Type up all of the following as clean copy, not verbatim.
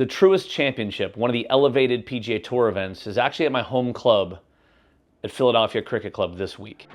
The Truist Championship, one of the elevated PGA Tour events, is actually at my home club at Philadelphia Cricket Club this week.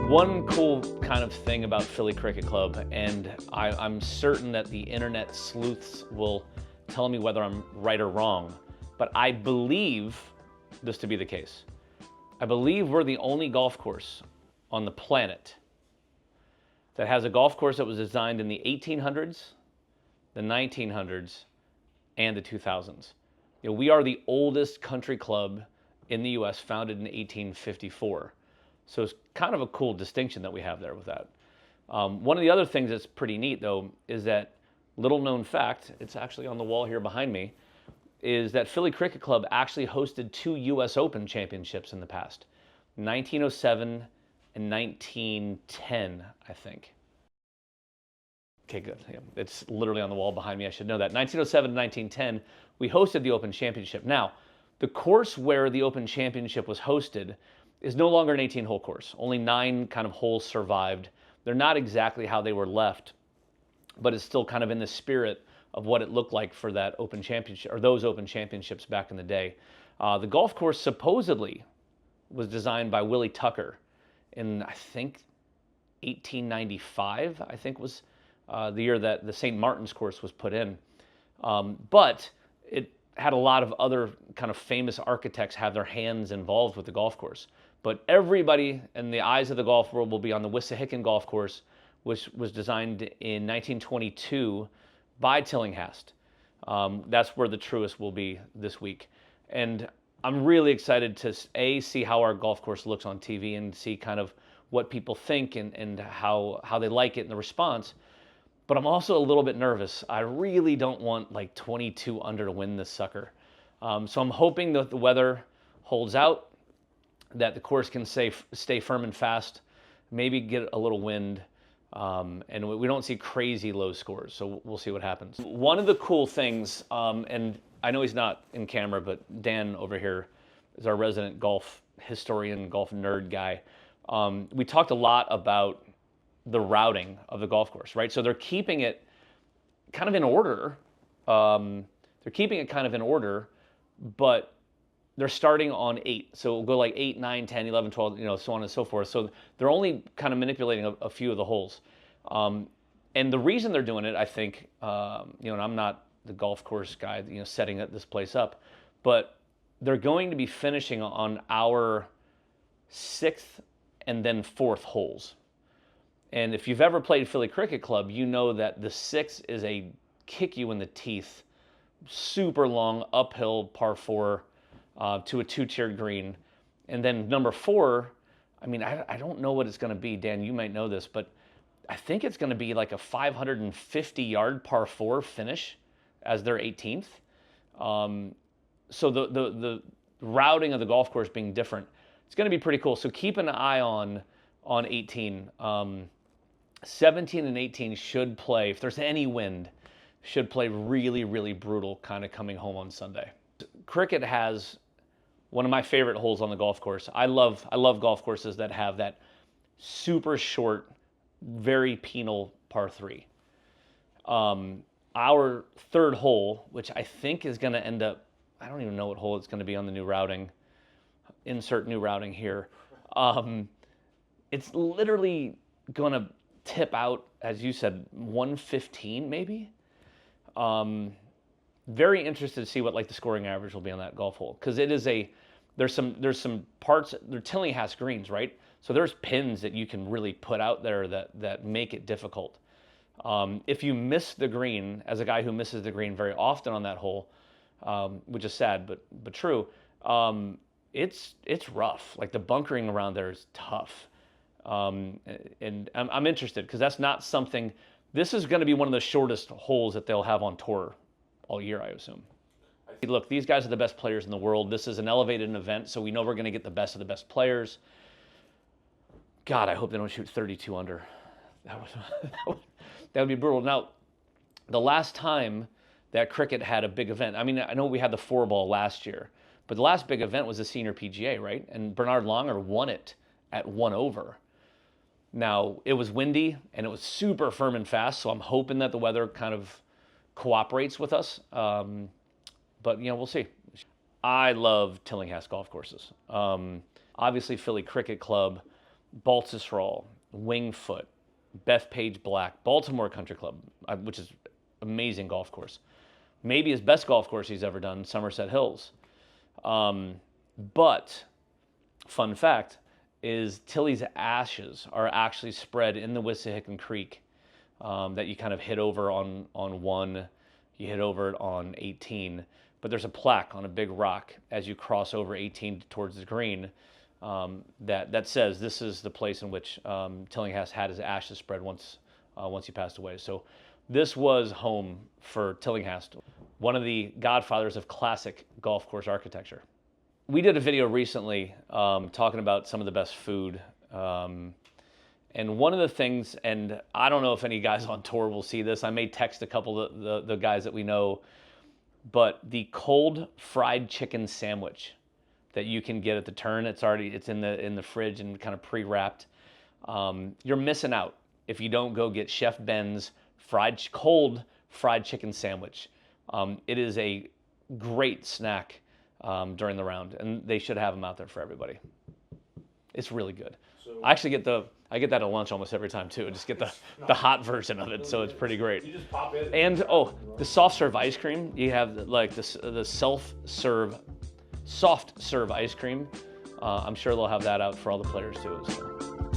One cool kind of thing about Philly Cricket Club, and I'm certain that the internet sleuths will tell me whether I'm right or wrong, but I believe this to be the case. I believe we're the only golf course on the planet that has a golf course that was designed in the 1800s, the 1900s, and the 2000s. You know, we are the oldest country club in the US, founded in 1854. So it's kind of a cool distinction that we have there with that. One of the other things that's pretty neat, though, is that little known fact, it's actually on the wall here behind me, is that Philly Cricket Club actually hosted 2 US Open championships in the past, 1907 and 1910, I think. Okay, good. Yeah, it's literally on the wall behind me. I should know that. 1907 and 1910, we hosted the Open Championship. Now, the course where the Open Championship was hosted is no longer an 18-hole course. Only 9 kind of holes survived. They're not exactly how they were left, but it's still kind of in the spirit of what it looked like for that Open Championship, or those Open Championships back in the day. The golf course supposedly was designed by Willie Tucker in, I think, 1895, I think was the year that the St. Martin's course was put in. But it had a lot of other kind of famous architects have their hands involved with the golf course. But everybody in the eyes of the golf world will be on the Wissahickon Golf Course, which was designed in 1922 by Tillinghast. That's where the Truist will be this week. And I'm really excited to, A, see how our golf course looks on TV and see kind of what people think and how they like it and the response. But I'm also a little bit nervous. I really don't want like 22 under to win this sucker. So I'm hoping that the weather holds out, that the course can stay firm and fast, maybe get a little wind, and we don't see crazy low scores. So we'll see what happens. One of the cool things, and I know he's not in camera, but Dan over here is our resident golf historian, golf nerd guy. We talked a lot about the routing of the golf course, right? So they're keeping it kind of in order. But they're starting on 8. So it'll go like 8, 9, 10, 11, 12, so on and so forth. So they're only kind of manipulating a few of the holes. And the reason they're doing it, I think, and I'm not the golf course guy, setting this place up, but they're going to be finishing on our 6th and then 4th holes. And if you've ever played Philly Cricket Club, you know that the 6th is a kick you in the teeth, super long uphill par 4 to a 2-tiered green. And then number 4, I mean, I don't know what it's going to be. Dan, you might know this, but I think it's going to be like a 550-yard par 4 finish as their 18th. So the routing of the golf course being different, it's going to be pretty cool. So keep an eye on 18. 17 and 18 should play, if there's any wind, should play really, really brutal kind of coming home on Sunday. Cricket has one of my favorite holes on the golf course. I love golf courses that have that super short, very penal par 3. Our 3rd hole, which I think is going to end up, I don't even know what hole it's going to be on the new routing. Insert new routing here. It's literally going to tip out, as you said, 115 maybe. Very interested to see what like the scoring average will be on that golf hole, because it is there's some parts, they're Tillinghast greens, right? So there's pins that you can really put out there that make it difficult. If you miss the green, as a guy who misses the green very often on that hole, which is sad but true, it's rough. Like the bunkering around there is tough. And I'm interested because that's not something. This is going to be one of the shortest holes that they'll have on tour all year, I assume. I Look, these guys are the best players in the world. This is an elevated event, so we know we're going to get the best of the best players. God, I hope they don't shoot 32 under. That would be brutal. Now, the last time that cricket had a big event, I mean, I know we had the 4-ball last year, but the last big event was the Senior PGA, right? And Bernard Langer won it at 1 over. Now, it was windy and it was super firm and fast, so I'm hoping that the weather kind of cooperates with us. But, we'll see. I love Tillinghast golf courses. Obviously, Philly Cricket Club, Baltusrol, Wingfoot, Bethpage Black, Baltimore Country Club, which is amazing golf course. Maybe his best golf course he's ever done, Somerset Hills. But, fun fact, is Tilly's ashes are actually spread in the Wissahickon Creek that you kind of hit over on 1, you hit over it on 18. But there's a plaque on a big rock as you cross over 18 towards the green that says this is the place in which Tillinghast had his ashes spread once he passed away. So this was home for Tillinghast, one of the godfathers of classic golf course architecture. We did a video recently talking about some of the best food. And one of the things, and I don't know if any guys on tour will see this, I may text a couple of the guys that we know, but the cold fried chicken sandwich that you can get at the Turn, it's in the fridge and kind of pre-wrapped. You're missing out if you don't go get Chef Ben's cold fried chicken sandwich. It is a great snack during the round, and they should have them out there for everybody. It's really good. So, I actually get that at lunch almost every time too. I just get the hot version of it, so it's pretty great. You just pop in and the soft serve ice cream. You have like the soft serve ice cream. I'm sure they'll have that out for all the players too. So.